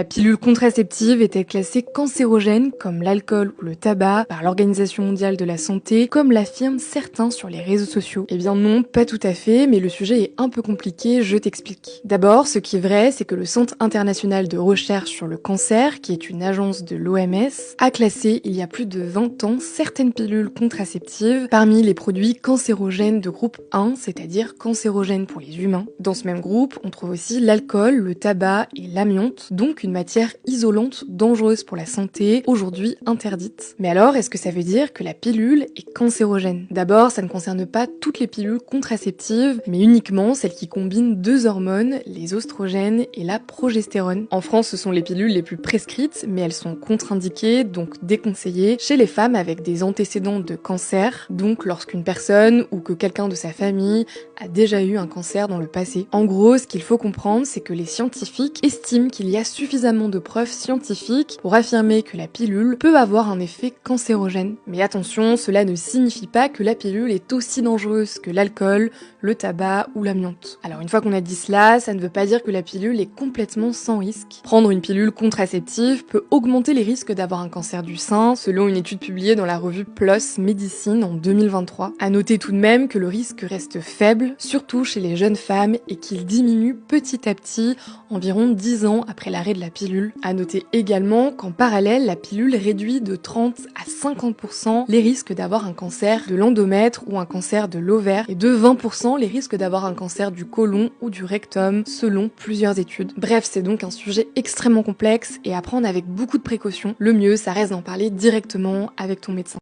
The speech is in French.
La pilule contraceptive était classée cancérogène comme l'alcool ou le tabac par l'Organisation mondiale de la santé, comme l'affirment certains sur les réseaux sociaux. Eh bien non, pas tout à fait, mais le sujet est un peu compliqué, je t'explique. D'abord, ce qui est vrai, c'est que le Centre international de recherche sur le cancer, qui est une agence de l'OMS, a classé il y a plus de 20 ans certaines pilules contraceptives parmi les produits cancérogènes de groupe 1, c'est-à-dire cancérogènes pour les humains. Dans ce même groupe, on trouve aussi l'alcool, le tabac et l'amiante, donc une matière isolante dangereuse pour la santé, aujourd'hui interdite. Mais alors, est-ce que ça veut dire que la pilule est cancérogène? D'abord, ça ne concerne pas toutes les pilules contraceptives, mais uniquement celles qui combinent deux hormones, les oestrogènes et la progestérone. En France, ce sont les pilules les plus prescrites, mais elles sont contre-indiquées, donc déconseillées, chez les femmes avec des antécédents de cancer, donc lorsqu'une personne ou que quelqu'un de sa famille a déjà eu un cancer dans le passé. En gros, ce qu'il faut comprendre, c'est que les scientifiques estiment qu'il y a suffisamment de preuves scientifiques pour affirmer que la pilule peut avoir un effet cancérogène. Mais attention, cela ne signifie pas que la pilule est aussi dangereuse que l'alcool, le tabac ou l'amiante. Alors une fois qu'on a dit cela, ça ne veut pas dire que la pilule est complètement sans risque. Prendre une pilule contraceptive peut augmenter les risques d'avoir un cancer du sein, selon une étude publiée dans la revue PLOS Medicine en 2023. À noter tout de même que le risque reste faible, surtout chez les jeunes femmes, et qu'il diminue petit à petit, environ 10 ans après l'arrêt de la pilule. À noter également qu'en parallèle, la pilule réduit de 30 à 50% les risques d'avoir un cancer de l'endomètre ou un cancer de l'ovaire, et de 20% les risques d'avoir un cancer du côlon ou du rectum, selon plusieurs études. Bref, c'est donc un sujet extrêmement complexe et à prendre avec beaucoup de précautions. Le mieux, ça reste d'en parler directement avec ton médecin.